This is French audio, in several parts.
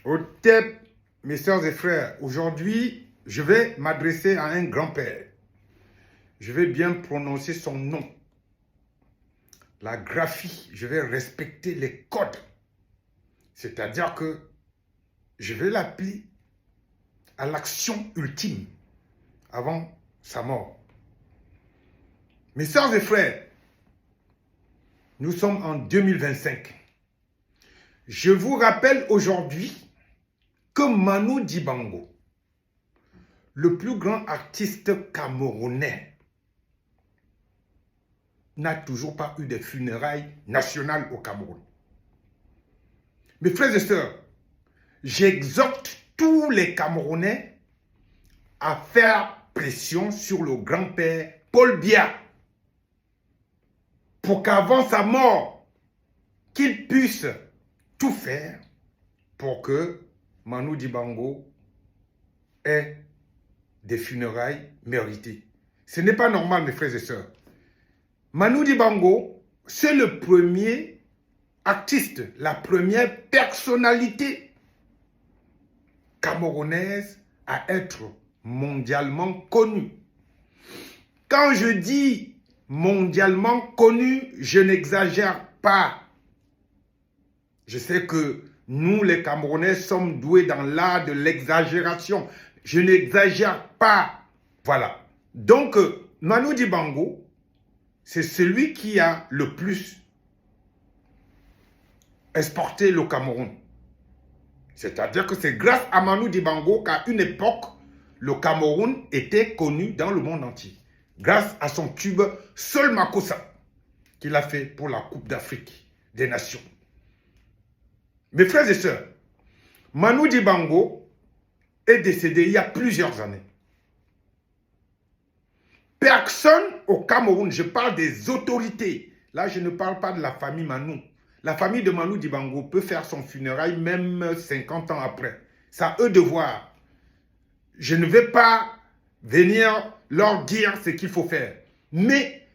Au tête, mes sœurs et frères, aujourd'hui, je vais m'adresser à un grand-père. Je vais bien prononcer son nom. La graphie, je vais respecter les codes. C'est-à-dire que je vais l'appeler à l'action ultime avant sa mort. Mes sœurs et frères, nous sommes en 2025. Je vous rappelle aujourd'hui que Manu Dibango, le plus grand artiste camerounais, n'a toujours pas eu de funérailles nationales au Cameroun. Mes frères et sœurs, j'exhorte tous les Camerounais à faire pression sur le grand-père Paul Biya pour qu'avant sa mort, qu'il puisse tout faire pour que Manu Dibango ait des funérailles méritées. Ce n'est pas normal, mes frères et sœurs. Manu Dibango, c'est le premier artiste, la première personnalité camerounaise à être mondialement connue. Quand je dis mondialement connu, je n'exagère pas. Je sais que nous, les Camerounais, sommes doués dans l'art de l'exagération. Je n'exagère pas. Voilà. Donc, Manu Dibango, c'est celui qui a le plus exporté le Cameroun. C'est-à-dire que c'est grâce à Manu Dibango qu'à une époque, le Cameroun était connu dans le monde entier. Grâce à son tube Sol Makossa qu'il a fait pour la Coupe d'Afrique des Nations. Mes frères et sœurs, Manu Dibango est décédé il y a plusieurs années. Personne au Cameroun, je parle des autorités. Là, je ne parle pas de la famille Manu. La famille de Manu Dibango peut faire son funérail même 50 ans après. C'est à eux de voir. Je ne vais pas venir leur dire ce qu'il faut faire. Mais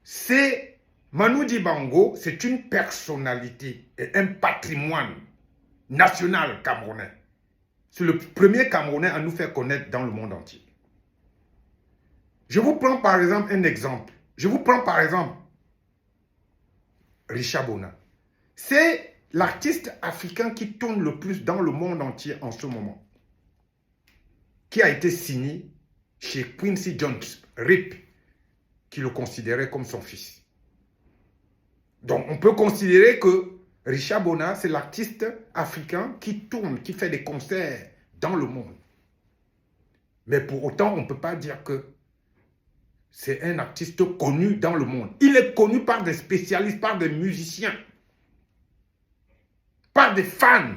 c'est Manu Dibango, c'est une personnalité et un patrimoine national camerounais. C'est le premier Camerounais à nous faire connaître dans le monde entier. Je vous prends par exemple un exemple. Je vous prends par exemple Richard Bona. C'est l'artiste africain qui tourne le plus dans le monde entier en ce moment. Qui a été signé chez Quincy Jones, RIP, qui le considérait comme son fils. Donc on peut considérer que Richard Bona, c'est l'artiste africain qui tourne, qui fait des concerts dans le monde. Mais pour autant, on ne peut pas dire que c'est un artiste connu dans le monde. Il est connu par des spécialistes, par des musiciens, par des fans.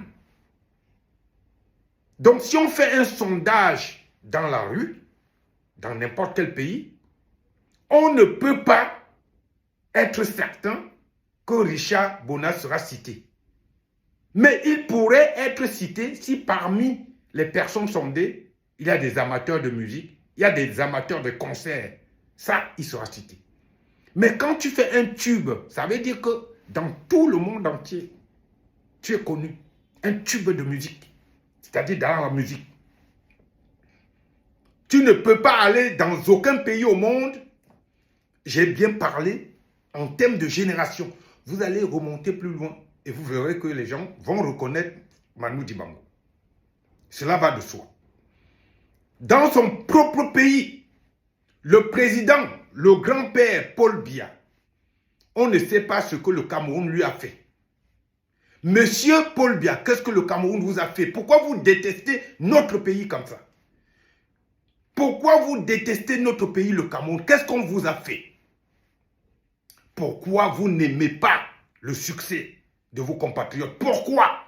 Donc si on fait un sondage dans la rue, dans n'importe quel pays, on ne peut pas être certain que Richard Bona sera cité. Mais il pourrait être cité si parmi les personnes sondées, il y a des amateurs de musique, il y a des amateurs de concerts. Ça, il sera cité. Mais quand tu fais un tube, ça veut dire que dans tout le monde entier, tu es connu. Un tube de musique, c'est-à-dire dans la musique. Tu ne peux pas aller dans aucun pays au monde. J'ai bien parlé en termes de génération. Vous allez remonter plus loin et vous verrez que les gens vont reconnaître Manu Dibango. Cela va de soi. Dans son propre pays, le président, le grand-père Paul Biya, on ne sait pas ce que le Cameroun lui a fait. Monsieur Paul Biya, qu'est-ce que le Cameroun vous a fait? Pourquoi vous détestez notre pays comme ça? Pourquoi vous détestez notre pays, le Cameroun? Qu'est-ce qu'on vous a fait? Pourquoi vous n'aimez pas le succès de vos compatriotes? Pourquoi?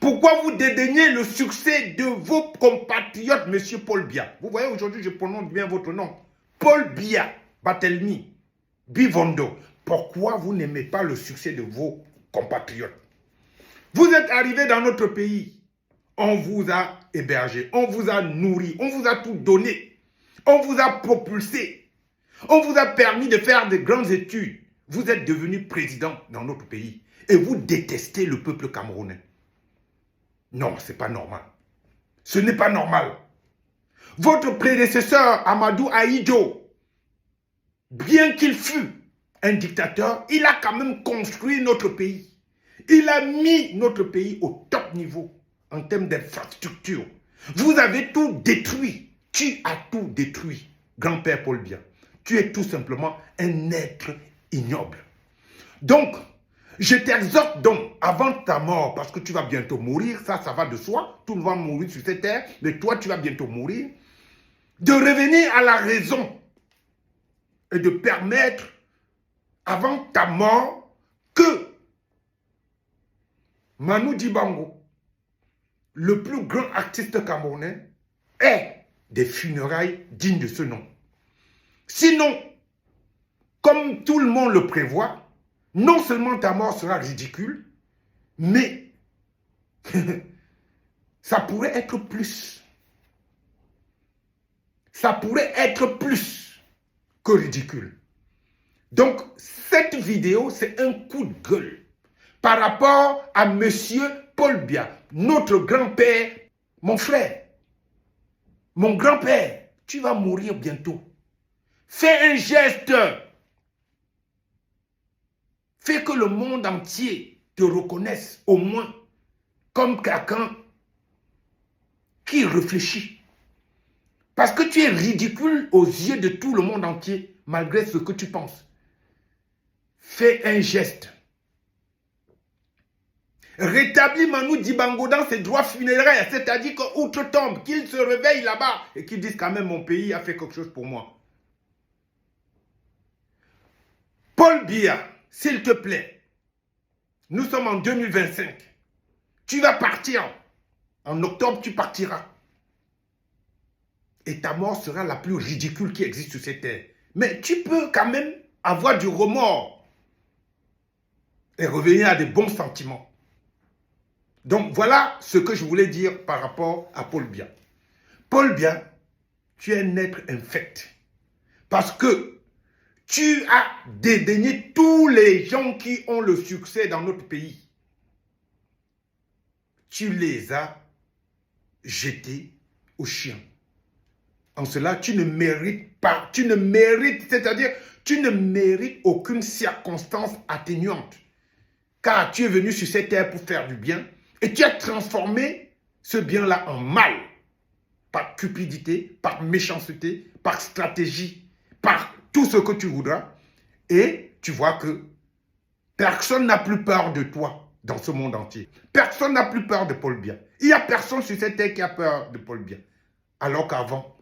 Pourquoi vous dédaignez le succès de vos compatriotes, monsieur Paul Biya? Vous voyez, aujourd'hui, je prononce bien votre nom. Paul Biya, Batelmi, Bivondo. Pourquoi vous n'aimez pas le succès de vos compatriotes? Vous êtes arrivé dans notre pays. On vous a hébergé, on vous a nourri, on vous a tout donné. On vous a propulsé. On vous a permis de faire de grandes études. Vous êtes devenu président dans notre pays. Et vous détestez le peuple camerounais. Non, ce n'est pas normal. Ce n'est pas normal. Votre prédécesseur, Amadou Ahidjo, bien qu'il fût un dictateur, il a quand même construit notre pays. Il a mis notre pays au top niveau en termes d'infrastructure. Vous avez tout détruit. Tu as tout détruit, grand-père Paul Biya. Tu es tout simplement un être ignoble. Donc, je t'exhorte donc, avant ta mort, parce que tu vas bientôt mourir, ça va de soi, tout le monde va mourir sur cette terre, mais toi, tu vas bientôt mourir, de revenir à la raison et de permettre, avant ta mort, que Manu Dibango, le plus grand artiste camerounais, ait des funérailles dignes de ce nom. Sinon, comme tout le monde le prévoit, non seulement ta mort sera ridicule, mais ça pourrait être plus. Ça pourrait être plus que ridicule. Donc, cette vidéo, c'est un coup de gueule par rapport à monsieur Paul Biya, notre grand-père, mon frère, mon grand-père. Tu vas mourir bientôt. Fais un geste. Fais que le monde entier te reconnaisse au moins comme quelqu'un qui réfléchit. Parce que tu es ridicule aux yeux de tout le monde entier, malgré ce que tu penses. Fais un geste. Rétablis Manu Dibango dans ses droits funéraires, c'est-à-dire qu'outre-tombe, qu'il se réveille là-bas et qu'il dise quand même mon pays a fait quelque chose pour moi. Paul Biya, s'il te plaît, nous sommes en 2025. Tu vas partir. En octobre, tu partiras. Et ta mort sera la plus ridicule qui existe sur cette terre. Mais tu peux quand même avoir du remords et revenir à des bons sentiments. Donc voilà ce que je voulais dire par rapport à Paul Biya. Paul Biya, tu es un être infect. Parce que tu as dédaigné tous les gens qui ont le succès dans notre pays. Tu les as jetés aux chiens. En cela, tu ne mérites pas, c'est-à-dire, tu ne mérites aucune circonstance atténuante. Car tu es venu sur cette terre pour faire du bien et tu as transformé ce bien-là en mal. Par cupidité, par méchanceté, par stratégie, par tout ce que tu voudras. Et tu vois que personne n'a plus peur de toi dans ce monde entier. Personne n'a plus peur de Paul Biya. Il n'y a personne sur cette terre qui a peur de Paul Biya. Alors qu'avant,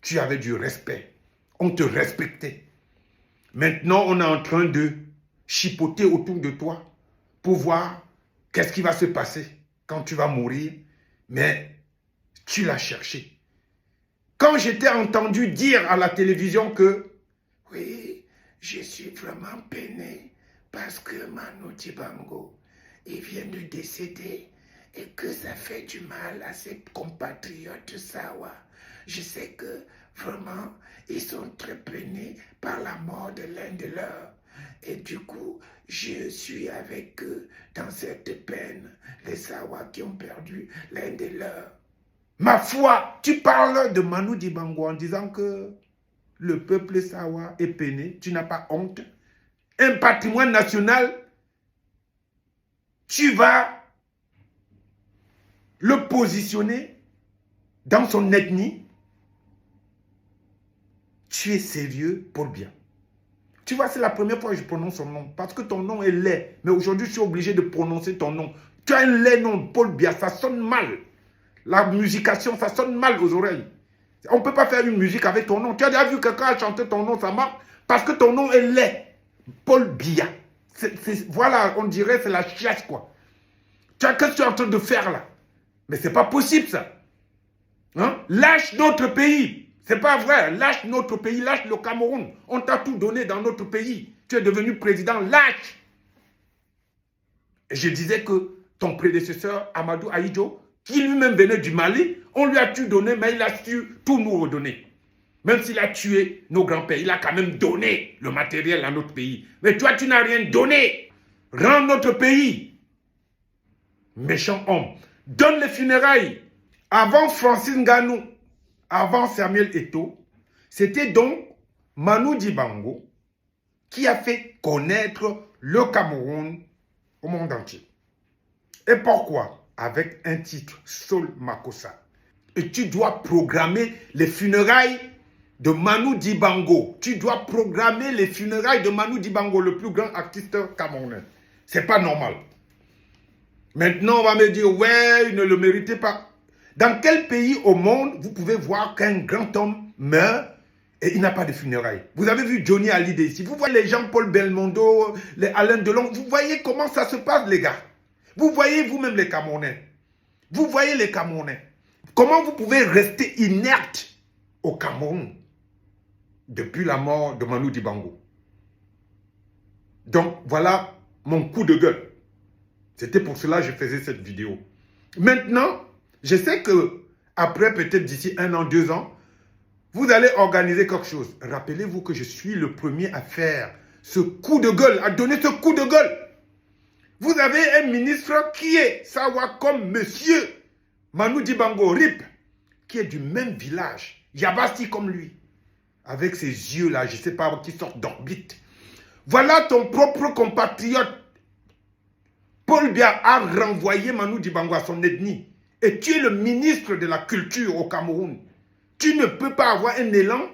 tu avais du respect. On te respectait. Maintenant, on est en train de chipoter autour de toi pour voir qu'est-ce qui va se passer quand tu vas mourir. Mais tu l'as cherché. Quand j'étais entendu dire à la télévision que oui, je suis vraiment peiné parce que Manu Dibango, il vient de décéder et que ça fait du mal à ses compatriotes Sawa. Je sais que vraiment, ils sont très peinés par la mort de l'un de leurs. Et du coup, je suis avec eux dans cette peine, les Sawa qui ont perdu l'un de leurs. Ma foi, tu parles de Manu Dibango en disant que le peuple Sawa est peiné. Tu n'as pas honte. Un patrimoine national, tu vas le positionner dans son ethnie. Tu es sérieux, Paul Biya. Tu vois, c'est la première fois que je prononce son nom. Parce que ton nom est laid. Mais aujourd'hui, je suis obligé de prononcer ton nom. Tu as un laid nom, Paul Biya. Ça sonne mal. La musication, ça sonne mal aux oreilles. On ne peut pas faire une musique avec ton nom. Tu as déjà vu quelqu'un chanter ton nom, ça marche. Parce que ton nom est laid. Paul Biya. Voilà, on dirait c'est la chiasse, quoi. Qu'est-ce que tu es en train de faire là? Mais c'est pas possible, ça. Hein? Lâche notre pays. C'est pas vrai. Lâche notre pays, lâche le Cameroun. On t'a tout donné dans notre pays. Tu es devenu président, lâche. Et je disais que ton prédécesseur, Amadou Ahidjo, qui lui-même venait du Mali, on lui a tout donné, mais il a su tout nous redonner. Même s'il a tué nos grands-pères, il a quand même donné le matériel à notre pays. Mais toi, tu n'as rien donné. Rends notre pays. Méchant homme. donne les funérailles. Avant Francis Ngannou, avant Samuel Eto'o, c'était donc Manu Dibango qui a fait connaître le Cameroun au monde entier. Et pourquoi? Avec un titre, Sol Makossa. Et tu dois programmer les funérailles de Manu Dibango. Tu dois programmer les funérailles de Manu Dibango, le plus grand artiste camerounais. C'est pas normal. Maintenant, on va me dire, ouais, il ne le méritait pas. Dans quel pays au monde vous pouvez voir qu'un grand homme meurt et il n'a pas de funérailles? Vous avez vu Johnny Hallyday ici. Vous voyez les Jean-Paul Belmondo, les Alain Delon. Vous voyez comment ça se passe, les gars. Vous voyez vous-même les Camerounais. Vous voyez les Camerounais. Comment vous pouvez rester inerte au Cameroun depuis la mort de Manu Dibango? Donc, voilà mon coup de gueule. C'était pour cela que je faisais cette vidéo. Maintenant, je sais que après peut-être d'ici 1 an, 2 ans, vous allez organiser quelque chose. Rappelez-vous que je suis le premier à faire ce coup de gueule, à donner ce coup de gueule. Vous avez un ministre qui est, savoir comme monsieur Manu Dibango Rip, qui est du même village, Yabassi comme lui, avec ses yeux là, je ne sais pas, qui sortent d'orbite. Voilà ton propre compatriote. Paul Biya a renvoyé Manu Dibango à son ethnie. Et tu es le ministre de la culture au Cameroun. Tu ne peux pas avoir un élan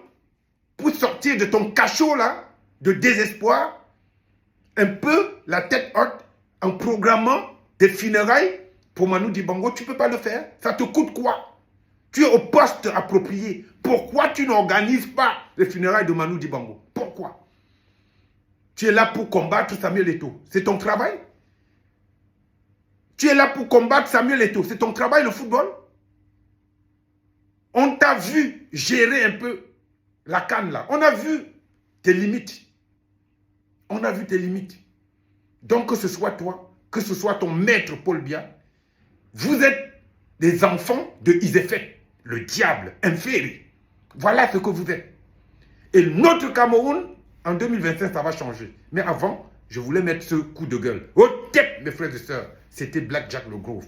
pour sortir de ton cachot là, de désespoir, un peu la tête haute, en programmant des funérailles pour Manu Dibango. Tu ne peux pas le faire. Ça te coûte quoi? Tu es au poste approprié. Pourquoi tu n'organises pas les funérailles de Manu Dibango? Pourquoi? Tu es là pour combattre Samuel Eto'o. C'est ton travail? Tu es là pour combattre Samuel Eto'o. C'est ton travail, le football? On t'a vu gérer un peu la CAN là. On a vu tes limites. On a vu tes limites. Donc que ce soit toi, que ce soit ton maître Paul Biya, vous êtes des enfants de Isefet, le diable inférieur. Voilà ce que vous êtes. Et notre Cameroun, en 2025, ça va changer. Mais avant, je voulais mettre ce coup de gueule. Au tête, mes frères et sœurs, c'était Black Jack le Grove.